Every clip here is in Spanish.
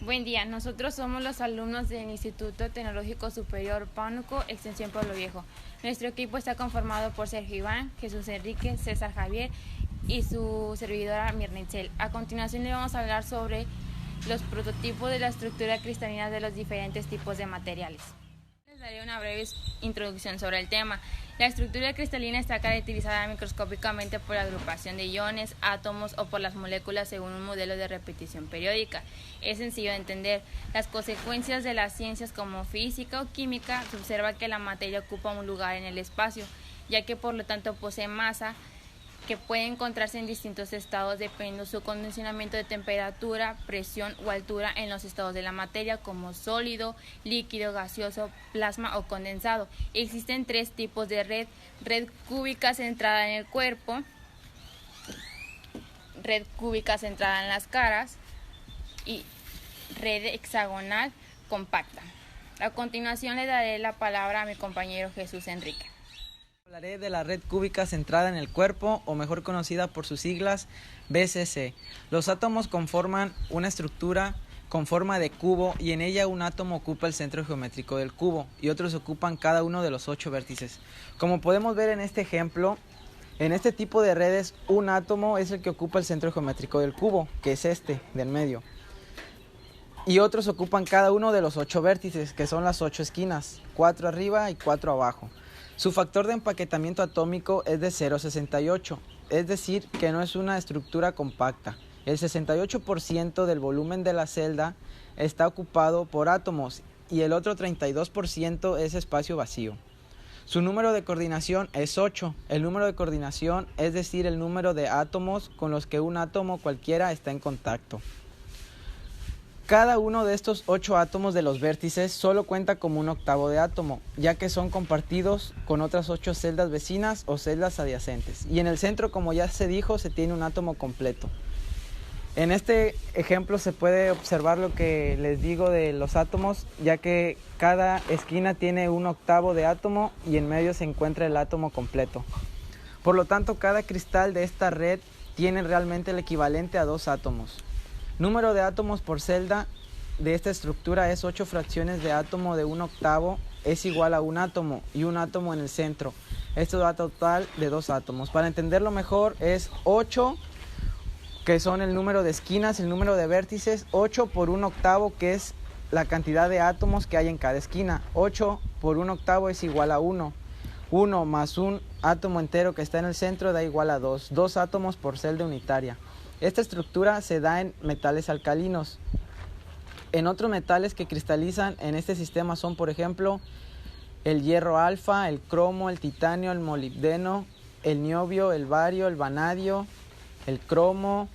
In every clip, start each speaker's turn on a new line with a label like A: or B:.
A: Buen día, nosotros somos los alumnos del Instituto Tecnológico Superior Pánuco, Extensión Pueblo Viejo. Nuestro equipo está conformado por Sergio Iván, Jesús Enrique, César Javier y su servidora Mirna Itzel. A continuación le vamos a hablar sobre los prototipos de la estructura cristalina de los diferentes tipos de materiales. Les daré una breve introducción sobre el tema. La estructura cristalina está caracterizada microscópicamente por la agrupación de iones, átomos o por las moléculas según un modelo de repetición periódica. Es sencillo de entender. Las consecuencias de las ciencias como física o química se observa que la materia ocupa un lugar en el espacio, ya que por lo tanto posee masa que puede encontrarse en distintos estados dependiendo su condicionamiento de temperatura, presión o altura en los estados de la materia como sólido, líquido, gaseoso, plasma o condensado. Existen tres tipos de red cúbica centrada en el cuerpo, red cúbica centrada en las caras y red hexagonal compacta. A continuación le daré la palabra a mi compañero Jesús Enrique.
B: Hablaré de la red cúbica centrada en el cuerpo, o mejor conocida por sus siglas BCC. Los átomos conforman una estructura con forma de cubo y en ella un átomo ocupa el centro geométrico del cubo y otros ocupan cada uno de los 8 vértices. Como podemos ver en este ejemplo, en este tipo de redes un átomo es el que ocupa el centro geométrico del cubo, que es este, del medio. Y otros ocupan cada uno de los 8 vértices, que son las 8 esquinas, 4 arriba y 4 abajo. Su factor de empaquetamiento atómico es de 0,68, es decir, que no es una estructura compacta. El 68% del volumen de la celda está ocupado por átomos y el otro 32% es espacio vacío. Su número de coordinación es 8. El número de coordinación es decir, el número de átomos con los que un átomo cualquiera está en contacto. Cada uno de estos 8 átomos de los vértices solo cuenta como un octavo de átomo, ya que son compartidos con otras 8 celdas vecinas o celdas adyacentes. Y en el centro, como ya se dijo, se tiene un átomo completo. En este ejemplo se puede observar lo que les digo de los átomos, ya que cada esquina tiene un octavo de átomo y en medio se encuentra el átomo completo. Por lo tanto, cada cristal de esta red tiene realmente el equivalente a 2 átomos. Número de átomos por celda de esta estructura es 8 fracciones de átomo de un octavo es igual a un átomo y un átomo en el centro. Esto da total de 2 átomos. Para entenderlo mejor es 8, que son el número de esquinas, el número de vértices, 8 por un octavo, que es la cantidad de átomos que hay en cada esquina. 8 por un octavo es igual a 1. 1 más un átomo entero que está en el centro da igual a 2. 2 átomos por celda unitaria. Esta estructura se da en metales alcalinos. En otros metales que cristalizan en este sistema son, por ejemplo, el hierro alfa, el cromo, el titanio, el molibdeno, el niobio, el bario, el vanadio, el cromo,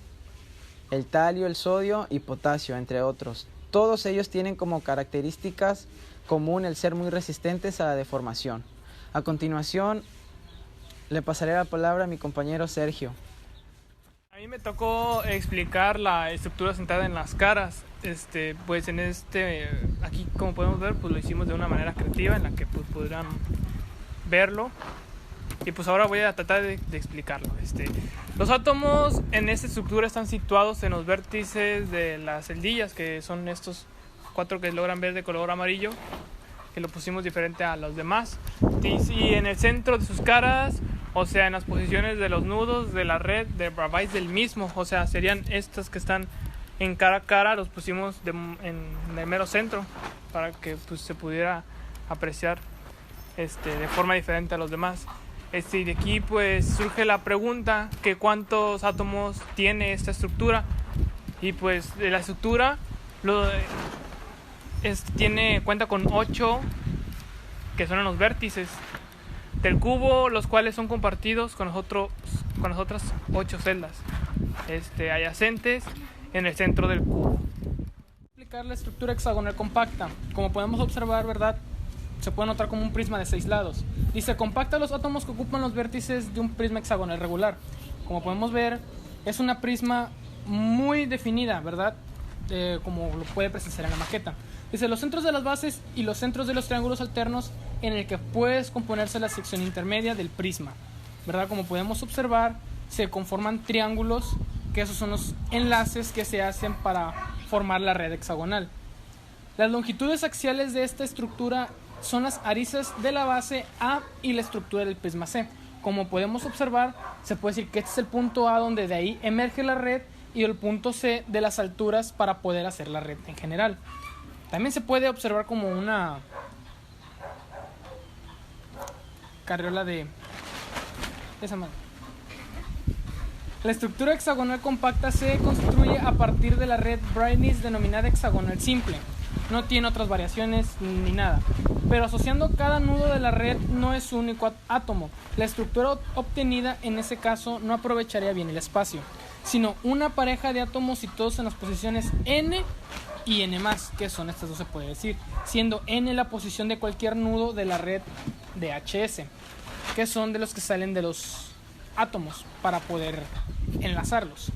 B: el talio, el sodio y potasio, entre otros. Todos ellos tienen como características común el ser muy resistentes a la deformación. A continuación, le pasaré la palabra a mi compañero Sergio.
C: A mí me tocó explicar la estructura centrada en las caras. Pues aquí como podemos ver, pues lo hicimos de una manera creativa en la que pues podrán verlo. Y pues ahora voy a tratar de explicarlo. Los átomos en esta estructura están situados en los vértices de las celdillas, que son estos 4 que logran ver de color amarillo, que lo pusimos diferente a los demás. Y en el centro de sus caras, o sea, en las posiciones de los nudos de la red de Bravais del mismo, o sea, serían estas que están en cara a cara, los pusimos en el mero centro para que pues, se pudiera apreciar de forma diferente a los demás. Y de aquí pues surge la pregunta que cuántos átomos tiene esta estructura. Y pues de la estructura cuenta con 8 que son en los vértices del cubo, los cuales son compartidos con las otras 8 celdas adyacentes en el centro del cubo.
D: Explicar la estructura hexagonal compacta. Como podemos observar, ¿verdad?, se puede notar como un prisma de 6 lados. Dice, compacta los átomos que ocupan los vértices de un prisma hexagonal regular. Como podemos ver, es una prisma muy definida, ¿verdad?, como lo puede presenciar en la maqueta. Dice, los centros de las bases y los centros de los triángulos alternos en el que puede componerse la sección intermedia del prisma, ¿verdad? Como podemos observar, se conforman triángulos, que esos son los enlaces que se hacen para formar la red hexagonal. Las longitudes axiales de esta estructura son las aristas de la base A y la estructura del prisma C. Como podemos observar, se puede decir que este es el punto A donde de ahí emerge la red y el punto C de las alturas para poder hacer la red en general. También se puede observar como una carriola de esa manera. La estructura hexagonal compacta se construye a partir de la red Brightness denominada hexagonal simple. No tiene otras variaciones ni nada. Pero asociando cada nudo de la red no es un único átomo. La estructura obtenida en ese caso no aprovecharía bien el espacio, sino una pareja de átomos situados en las posiciones n y n+, que son estas dos se puede decir, siendo n la posición de cualquier nudo de la red de HS, que son de los que salen de los átomos para poder enlazarlos.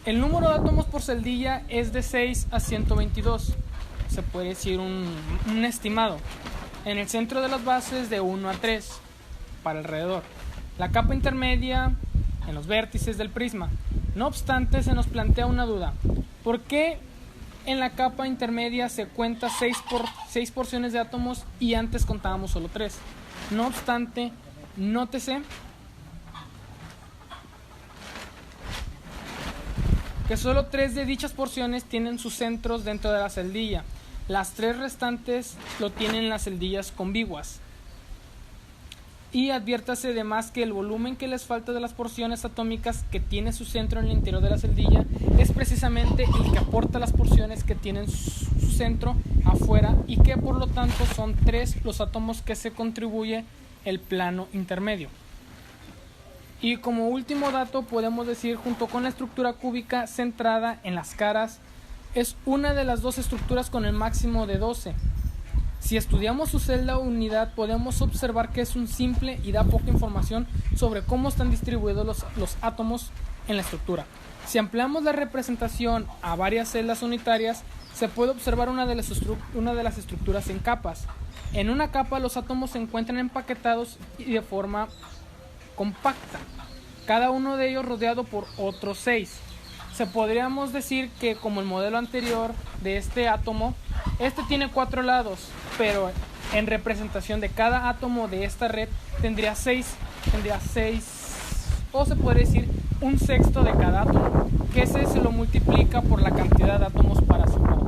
D: El número de átomos por celdilla es de 6 a 122, se puede decir un estimado. En el centro de las bases de 1 a 3 para alrededor. La capa intermedia en los vértices del prisma. No obstante, se nos plantea una duda. ¿Por qué en la capa intermedia se cuenta 6 porciones de átomos y antes contábamos solo 3? No obstante, nótese que solo 3 de dichas porciones tienen sus centros dentro de la celdilla. Las 3 restantes lo tienen las celdillas combiguas. Y adviértase además que el volumen que les falta de las porciones atómicas que tiene su centro en el interior de la celdilla es precisamente el que aporta las porciones que tienen su centro afuera y que por lo tanto son 3 los átomos que se contribuye el plano intermedio. Y como último dato podemos decir, junto con la estructura cúbica centrada en las caras, es una de las 2 estructuras con el máximo de 12. Si estudiamos su celda unidad podemos observar que es un simple y da poca información sobre cómo están distribuidos los átomos en la estructura. Si ampliamos la representación a varias celdas unitarias, se puede observar una de las estructuras en capas. En una capa los átomos se encuentran empaquetados y de forma compacta, cada uno de ellos rodeado por otros 6. Podríamos decir que como el modelo anterior de este átomo, este tiene 4 lados, pero en representación de cada átomo de esta red tendría 6, o se podría decir un sexto de cada átomo, que ese se lo multiplica por la cantidad de átomos para su lado.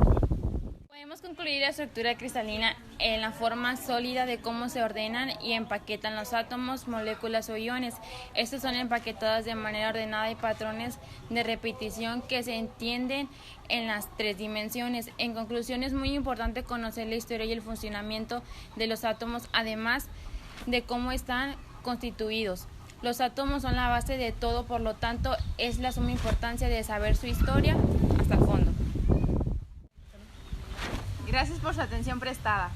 A: Podemos concluir la estructura cristalina en la forma sólida de cómo se ordenan y empaquetan los átomos, moléculas o iones. Estos son empaquetados de manera ordenada y patrones de repetición que se entienden en las 3 dimensiones. En conclusión, es muy importante conocer la historia y el funcionamiento de los átomos, además de cómo están constituidos. Los átomos son la base de todo, por lo tanto, es la suma importancia de saber su historia hasta el fondo. Gracias por su atención prestada.